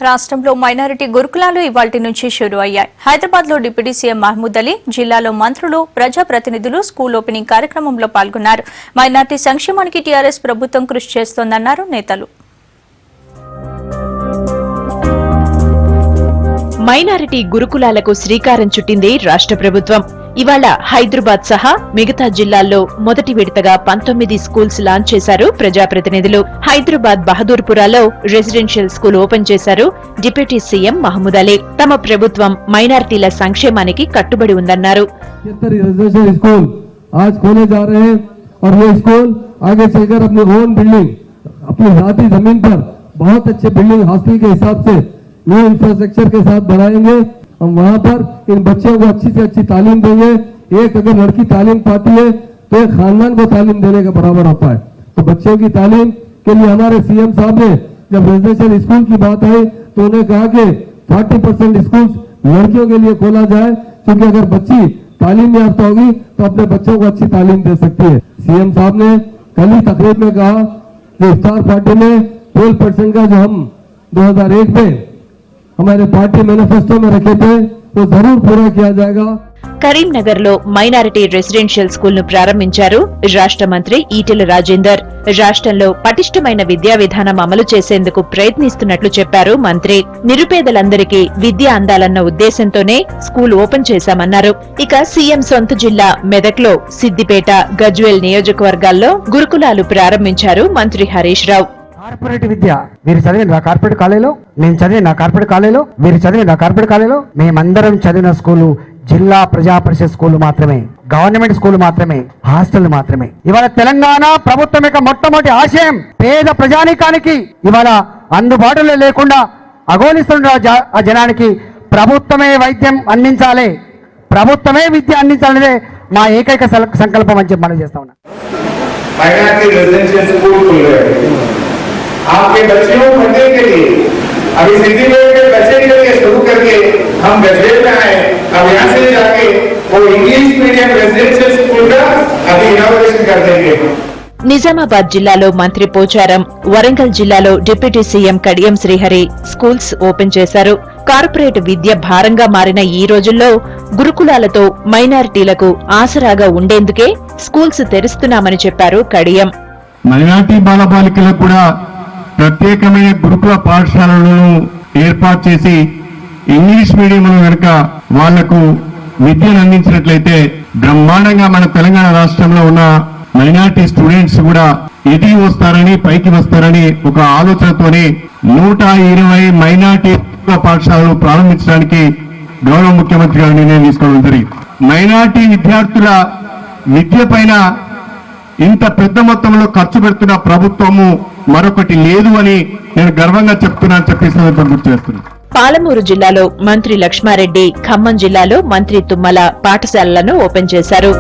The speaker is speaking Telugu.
రాష్ట్రంలో మైనారిటీ గురుకులాలు ఇవాల్టి నుంచి షురూ అయ్యాయి. హైదరాబాద్ లో డిప్యూటీ సీఎం మహమూద్ అలీ, జిల్లాలో మంత్రులు, ప్రజాప్రతినిధులు స్కూల్ ఓపెనింగ్ కార్యక్రమంలో పాల్గొన్నారు. మైనారిటీ సంక్షేమానికి టీఆర్ఎస్ ప్రభుత్వం కృషి చేస్తోందన్నారు నేతలు. మైనారిటీ గురుకులాలకు శ్రీకారం చుట్టింది రాష్ట్ర ప్రభుత్వం. ఇవాళ హైదరాబాద్ సహా మిగతా జిల్లాల్లో మొదటి విడతగా 19 స్కూల్స్ లాంచ్ చేశారు ప్రజాప్రతినిధులు. హైదరాబాద్ బహదూర్పురాలో రెసిడెన్షియల్ స్కూల్ ఓపెన్ చేశారు డిప్యూటీ సీఎం మహమూద్ అలీ. తమ ప్రభుత్వం మైనారిటీల సంక్షేమానికి కట్టుబడి ఉందన్నారు. न्यू इंफ्रास्ट्रक्चर के साथ बनाएंगे। हम वहाँ पर इन बच्चों को अच्छी से अच्छी तालीम देंगे। एक अगर लड़की तालीम पाती है तो एक खानदान को तालीम देने के बराबर होता है। तो बच्चों की तालीम के लिए हमारे सीएम साहब ने जब रेजिडेंशियल स्कूल की बात आई तो उन्हें कहा कि 40% स्कूल लड़कियों के लिए खोला जाए, क्योंकि अगर बच्ची तालीम याफ्ता होगी तो अपने बच्चों को अच्छी तालीम दे सकती है। सीएम साहब ने कल ही तकरीब में कहा कि इफ्तार पार्टी में 12% का जो हम 2001 में हमारे पार्टी मैनिफेस्टो में रखे थे वो जरूर पूरा किया जाएगा. కరీంనగర్ లో మైనారిటీ రెసిడెన్షియల్ స్కూల్ ను ప్రారంభించారు రాష్ట్ర మంత్రి ఈటెల రాజేందర్. రాష్ట్రంలో పటిష్టమైన విద్యా విధానం అమలు చేసేందుకు ప్రయత్నిస్తున్నట్లు చెప్పారు మంత్రి. నిరుపేదలందరికీ విద్య అందాలన్న ఉద్దేశంతోనే స్కూల్ ఓపెన్ చేశామన్నారు. ఇక సీఎం సొంత జిల్లా మెదక్లో సిద్దిపేట, గజ్వేల్ నియోజకవర్గాల్లో గురుకులాలు ప్రారంభించారు మంత్రి హరీష్ రావు. కార్పొరేట్ విద్య మీరు చదివిన కార్పొరేట్ కాలేజీలో, నేను చదివిన కార్పొరేట్ కాలేజీలో, మీరు చదివిన కార్పొరేట్ కాలేజీలో, మేమందరం చదివిన స్కూలు జిల్లా ప్రజా పరిషత్ స్కూలు మాత్రమే, గవర్నమెంట్ స్కూలు మాత్రమే, హాస్టల్ మాత్రమే. ఇవాళ తెలంగాణ ప్రభుత్వం యొక్క మొట్టమొదటి ఆశయం పేద ప్రజానీకానికి ఇవాళ అందుబాటులో లేకుండా అగోలిస్తున్న ఆ జనానికి ప్రభుత్వమే వైద్యం అందించాలి, ప్రభుత్వమే విద్య అందించాలనేదే మా ఏకైక సంకల్పం అని చెప్పి మనం చేస్తా ఉన్నాం. आपके बच्चों को पढ़ने के लिए अभी सिद्धिपेट के बच्चे के लिए शुरू करके हम गजवेल में आए. अब यहाँ से जाके वो इंग्लिश मीडियम रेजिडेंशियल स्कूल का अभी इनॉग्रेशन कर देंगे. నిజామాబాద్ జిల్లాలో మంత్రి పోచారం, వరంగల్ జిల్లాలో deputy CM Kadiyam Srihari schools open చేశారు. కార్పొరేట్ విద్య భారంగా మారిన ఈ రోజుల్లో గురుకులాలతో మైనారిటీలకు ఆసరాగా ఉండేందుకే స్కూల్స్ తెరుస్తున్నామని చెప్పారు కడియం. మైనారిటీ బాలబాలికలకు కూడా ప్రత్యేకమైన గురుకుల పాఠశాలలను ఏర్పాటు చేసి ఇంగ్లీష్ మీడియంలో కనుక వాళ్లకు విద్యను అందించినట్లయితే బ్రహ్మాండంగా మన తెలంగాణ రాష్ట్రంలో ఉన్న మైనారిటీ స్టూడెంట్స్ కూడా ఎదిగి వస్తారని, పైకి వస్తారని ఒక ఆలోచనతోనే 120 మైనారిటీ పాఠశాలలు ప్రారంభించడానికి గౌరవ ముఖ్యమంత్రి గారు నిర్ణయం తీసుకోవడం జరిగింది. మైనారిటీ విద్యార్థుల విద్య పైన ఇంత పెద్ద మొత్తంలో ఖర్చు పెడుతున్న ప్రభుత్వము మరొకటి లేదు అని నేను గర్వంగా చెప్తున్నాను చెప్పేసి గుర్తు చేస్తున్నాను. పాలమూరు జిల్లాలో మంత్రి లక్ష్మారెడ్డి, ఖమ్మం జిల్లాలో మంత్రి తుమ్మల పాఠశాలలను ఓపెన్ చేశారు.